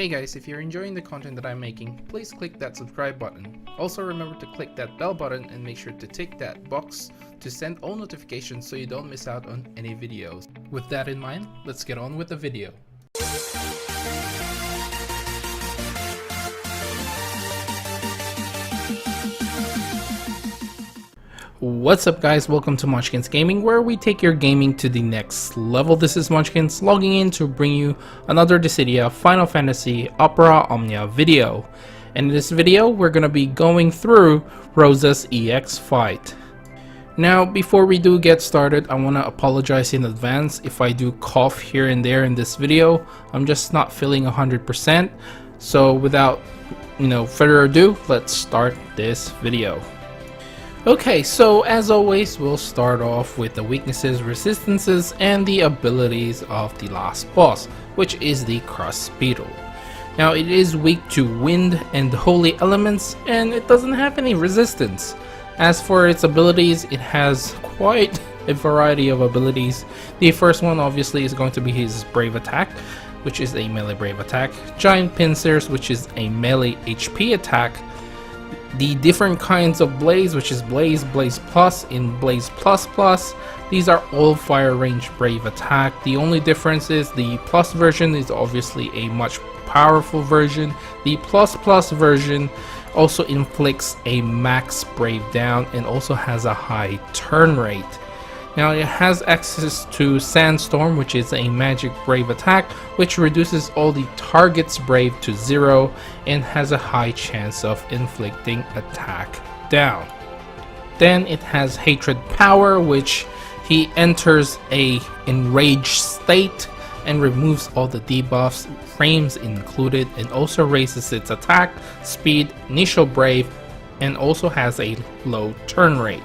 Hey guys, if you're enjoying the content that I'm making, please click that subscribe button. Also remember to click that bell button and make sure to tick that box to send all notifications so you don't miss out on any videos. With that in mind, let's get on with the video. What's up guys, welcome to Munchkins Gaming, where we take your gaming to the next level. This is Munchkins logging in to bring you another Dissidia Final Fantasy Opera Omnia video. And in this video we're going to be going through Rosa's EX fight. Now before we do get started, I want to apologize in advance if I do cough here and there in this video. I'm just not feeling 100%. So without further ado, let's start this video. Okay, so as always, we'll start off with the weaknesses, resistances, and the abilities of the last boss, which is the Crust Beetle. Now, it is weak to wind and holy elements, and it doesn't have any resistance. As for its abilities, it has quite a variety of abilities. The first one, obviously, is going to be his Brave Attack, which is a melee Brave Attack. Giant Pincers, which is a melee HP attack. The different kinds of Blaze, which is Blaze, Blaze Plus, in Blaze Plus Plus. These are all fire range Brave Attack. The only difference is the Plus version is obviously a much powerful version. The Plus Plus version also inflicts a max Brave down and also has a high turn rate. Now it has access to Sandstorm, which is a magic Brave Attack, which reduces all the target's Brave to 0 and has a high chance of inflicting attack down. Then it has Hatred Power, which he enters a enraged state and removes all the debuffs, frames included, and also raises its attack, speed, initial Brave, and also has a low turn rate.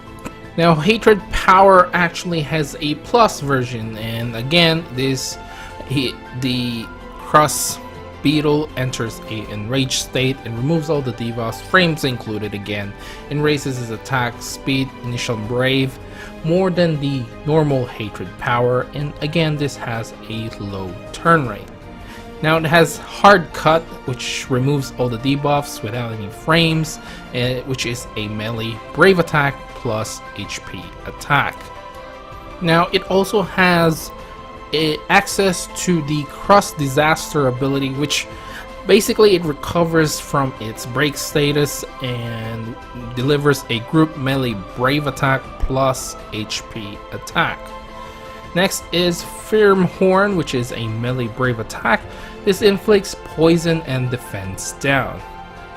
Now, Hatred Power actually has a plus version, and again, the Crust Beetle enters a enraged state and removes all the debuffs, frames included again, and raises his attack, speed, initial Brave more than the normal Hatred Power, and again, this has a low turn rate. Now it has Hard Cut, which removes all the debuffs without any frames, which is a melee Brave Attack plus HP attack. Now it also has access to the Crust Disaster ability, which basically it recovers from its break status and delivers a group melee Brave Attack plus HP attack. Next is Firm Horn, which is a melee Brave Attack. This inflicts poison and defense down.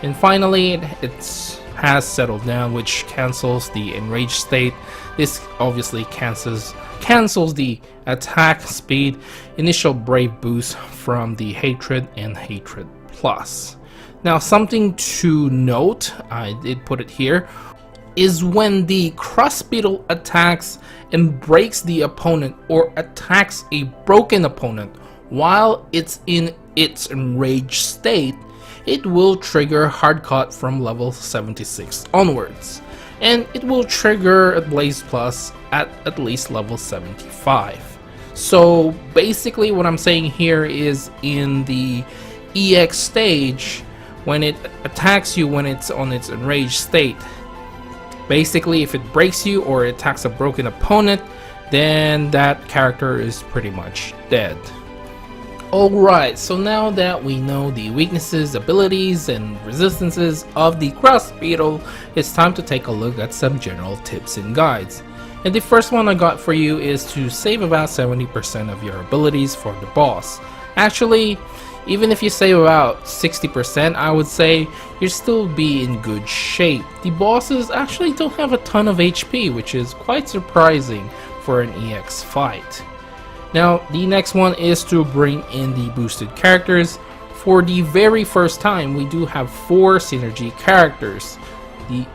And finally, it has Settled Down, which cancels the enraged state. This obviously cancels the attack, speed, initial Brave boost from the Hatred and Hatred Plus. Now, something to note, I did put it here, is when the Crust Beetle attacks and breaks the opponent or attacks a broken opponent while it's in its enraged state, it will trigger Hard Cut from level 76 onwards, and it will trigger a Blaze Plus at least level 75. So basically what I'm saying here is, in the EX stage, when it attacks you when it's on its enraged state, basically if it breaks you or attacks a broken opponent, then that character is pretty much dead. Alright, so now that we know the weaknesses, abilities, and resistances of the Crust Beetle, it's time to take a look at some general tips and guides. And the first one I got for you is to save about 70% of your abilities for the boss. Actually, even if you save about 60%, I would say you'll still be in good shape. The bosses actually don't have a ton of HP, which is quite surprising for an EX fight. Now, the next one is to bring in the boosted characters. For the very first time, we do have 4 synergy characters.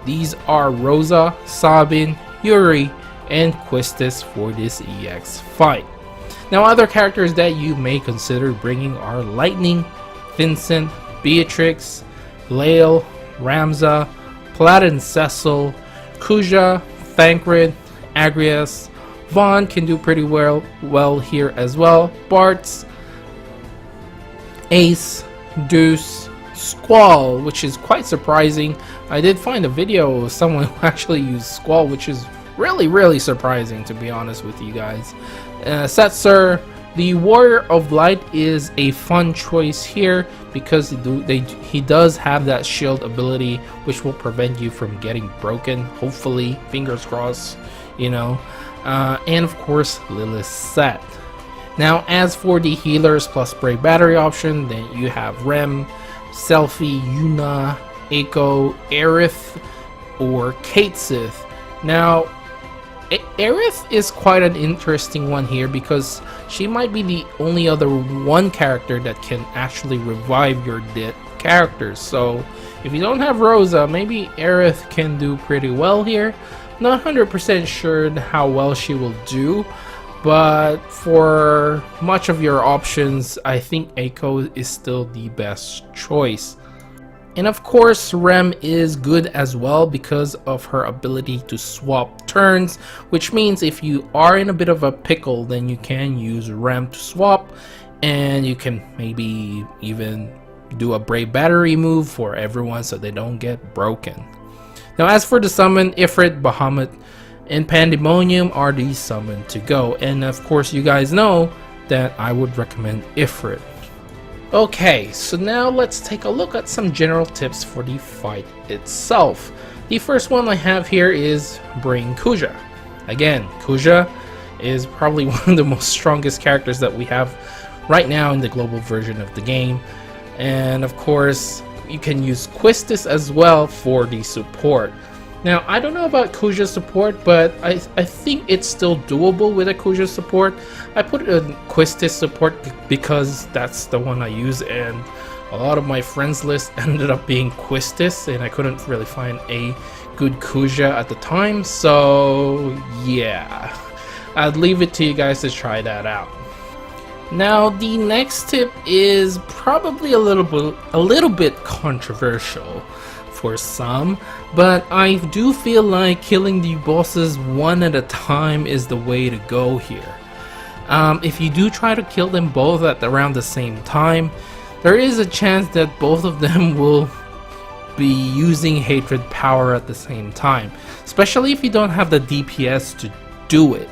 These are Rosa, Sabin, Yuri, and Quistis for this EX fight. Now, other characters that you may consider bringing are Lightning, Vincent, Beatrix, Lael, Ramza, Platin Cecil, Kuja, Thancred, Agrias. Vaughn can do pretty well here as well. Bartz, Ace, Deuce, Squall, which is quite surprising. I did find a video of someone who actually used Squall, which is really surprising, to be honest with you guys. Setzer, the Warrior of Light, is a fun choice here because he does have that shield ability which will prevent you from getting broken, hopefully, fingers crossed, you know. And of course Lilith's set. Now as for the healers plus spray battery option, then you have Rem, Selfie, Yuna, Eiko, Aerith, or Katesith. Now Aerith is quite an interesting one here because she might be the only other one character that can actually revive your dead characters. So if you don't have Rosa, maybe Aerith can do pretty well here. Not 100% sure how well she will do, but for much of your options, I think Eiko is still the best choice. And of course, Rem is good as well because of her ability to swap turns, which means if you are in a bit of a pickle, then you can use Rem to swap, and you can maybe even do a Brave Battery move for everyone so they don't get broken. Now as for the summon, Ifrit, Bahamut, and Pandemonium are the summon to go, and of course you guys know that I would recommend Ifrit. Okay, so now let's take a look at some general tips for the fight itself. The first one I have here is bring Kuja. Again, Kuja is probably one of the most strongest characters that we have right now in the global version of the game. And of course, you can use Quistis as well for the support. Now, I don't know about Kuja's support, but I think it's still doable with a Kuja support. I put a Quistis support because that's the one I use, and a lot of my friends list ended up being Quistis, and I couldn't really find a good Kuja at the time, so yeah. I'd leave it to you guys to try that out. Now, the next tip is probably a little bit controversial for some, but I do feel like killing the bosses one at a time is the way to go here. If you do try to kill them both at around the same time, there is a chance that both of them will be using hatred power at the same time, especially if you don't have the DPS to do it.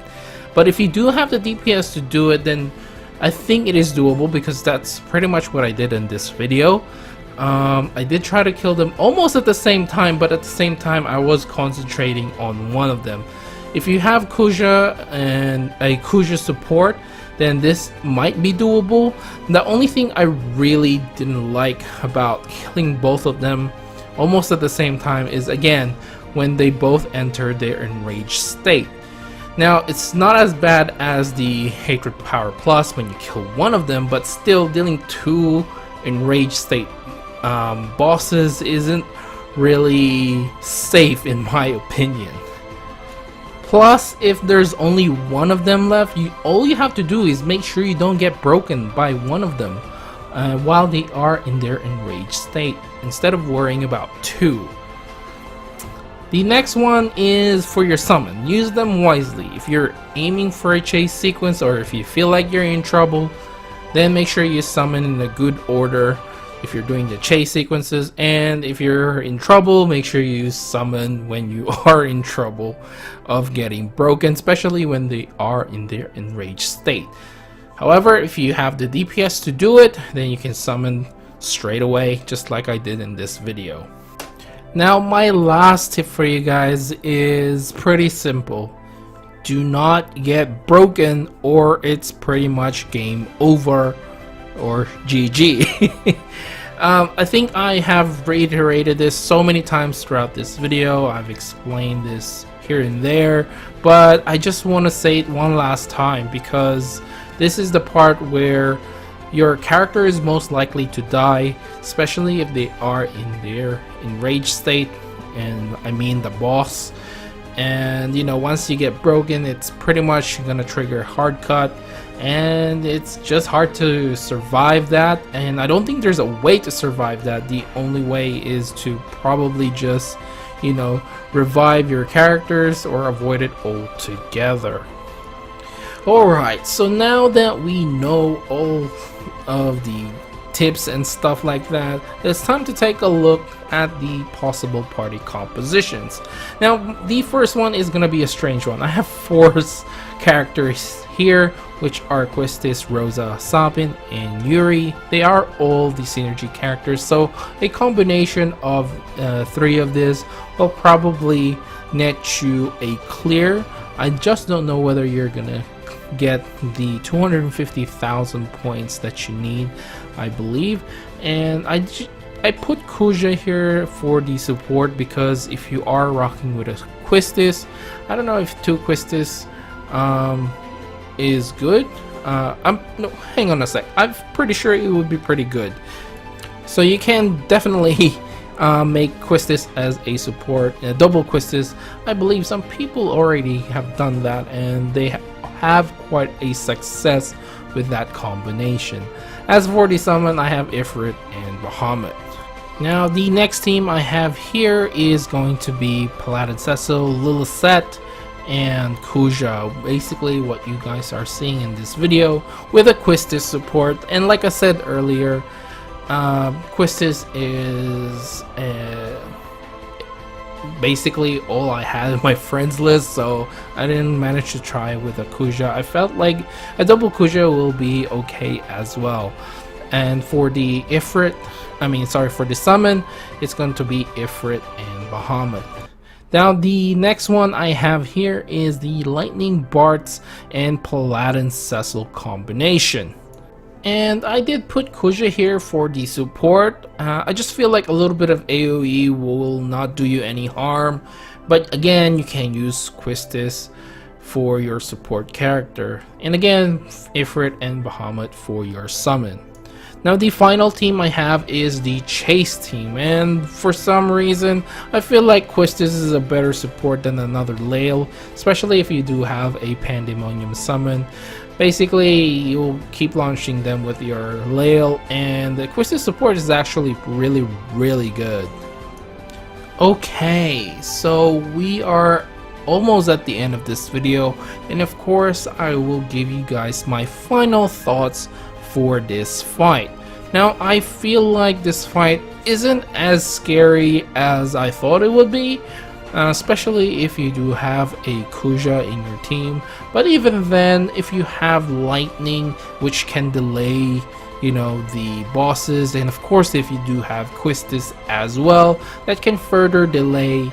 But if you do have the DPS to do it, then I think it is doable because that's pretty much what I did in this video. I did try to kill them almost at the same time, but at the same time I was concentrating on one of them. If you have Kuja and a Kuja support, then this might be doable. The only thing I really didn't like about killing both of them almost at the same time is, again, when they both enter their enraged state. Now, it's not as bad as the Hatred Power Plus when you kill one of them, but still dealing two enraged state bosses isn't really safe in my opinion. Plus, if there's only one of them left, all you have to do is make sure you don't get broken by one of them while they are in their enraged state, instead of worrying about two. The next one is for your summon. Use them wisely. If you're aiming for a chase sequence, or if you feel like you're in trouble, then make sure you summon in a good order if you're doing the chase sequences, and if you're in trouble, make sure you summon when you are in trouble of getting broken, especially when they are in their enraged state. However, if you have the DPS to do it, then you can summon straight away, just like I did in this video. Now, my last tip for you guys is pretty simple. Do not get broken, or it's pretty much game over, or GG. I think I have reiterated this so many times throughout this video. I've explained this here and there, but I just want to say it one last time because this is the part where your character is most likely to die, especially if they are in their enraged state, and I mean the boss. And you know, once you get broken, it's pretty much gonna trigger hard cut, and it's just hard to survive that, and I don't think there's a way to survive that. The only way is to probably just, you know, revive your characters or avoid it altogether. Alright, so now that we know all of the tips and stuff like that, it's time to take a look at the possible party compositions. Now, the first one is gonna be a strange one. I have 4 characters here, which are Quistis, Rosa, Sabin, and Yuri. They are all the synergy characters, so a combination of 3 of this will probably net you a clear. I just don't know whether you're gonna get the 250,000 points that you need, I believe. And I put Kuja here for the support because if you are rocking with a Quistis, I don't know if 2 Quistis is good. No, hang on a sec. I'm pretty sure it would be pretty good. So you can definitely make Quistis as a support, double Quistis. I believe some people already have done that and they have quite a success with that combination. As for the summon, I have Ifrit and Bahamut. Now the next team I have here is going to be Paladin Cecil, Lilith, and Kuja. Basically what you guys are seeing in this video with a Quistis support. And like I said earlier, Quistis is basically all I had in my friends list, so I didn't manage to try with a Kuja. I felt like a double Kuja will be okay as well. And for the Ifrit, for the summon, it's going to be Ifrit and Bahamut. Now the next one I have here is the Lightning Bards and Paladin Cecil combination. And I did put Kuja here for the support. I just feel like a little bit of AoE will not do you any harm. But again, you can use Quistis for your support character. And again, Ifrit and Bahamut for your summon. Now the final team I have is the Chase team, and for some reason I feel like Quistis is a better support than another Lail, especially if you do have a Pandemonium summon. Basically, you'll keep launching them with your Lail, and the Quistis support is actually really good. Okay, so we are almost at the end of this video, and of course I will give you guys my final thoughts for this fight. Now I feel like this fight isn't as scary as I thought it would be, especially if you do have a Kuja in your team. But even then, if you have lightning, which can delay, the bosses, and of course if you do have Quistis as well, that can further delay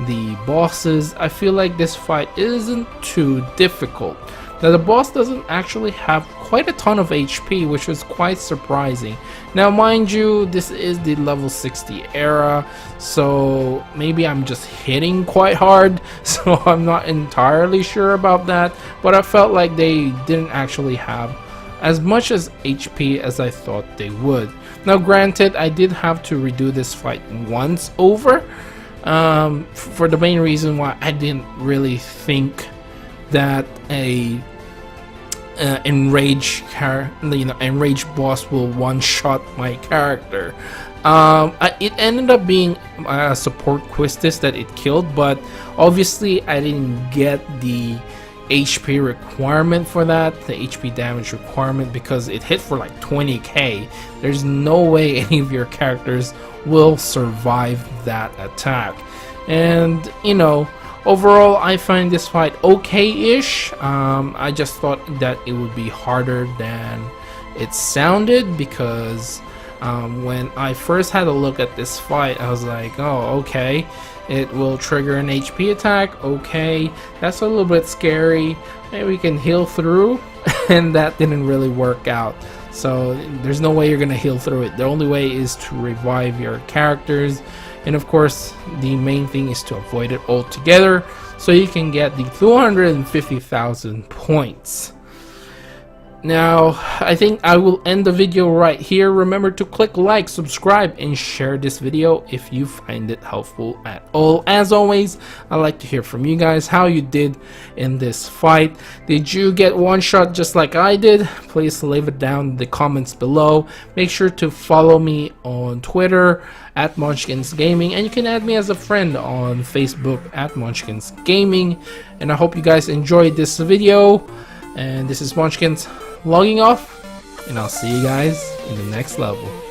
the bosses, I feel like this fight isn't too difficult. Now the boss doesn't actually have quite a ton of HP, which was quite surprising. Now mind you, this is the level 60 era, so maybe I'm just hitting quite hard, so I'm not entirely sure about that, but I felt like they didn't actually have as much as HP as I thought they would. Now granted, I did have to redo this fight once over, for the main reason why I didn't really think that a enraged boss will one-shot my character. It ended up being a support Quistis that it killed, but obviously I didn't get the HP requirement for that, the HP damage requirement, because it hit for like 20k. There's no way any of your characters will survive that attack. And overall, I find this fight okay-ish. I just thought that it would be harder than it sounded, because when I first had a look at this fight, I was like, oh, okay, it will trigger an HP attack. Okay, that's a little bit scary. Maybe we can heal through, and that didn't really work out. So there's no way you're gonna heal through it. The only way is to revive your characters. And of course, the main thing is to avoid it altogether, so you can get the 250,000 points. Now, I think I will end the video right here. Remember to click like, subscribe, and share this video if you find it helpful at all. As always, I'd like to hear from you guys how you did in this fight. Did you get one shot just like I did? Please leave it down in the comments below. Make sure to follow me on Twitter at Munchkins Gaming, and you can add me as a friend on Facebook at Munchkins Gaming. And I hope you guys enjoyed this video. And this is Munchkins logging off, and I'll see you guys in the next level.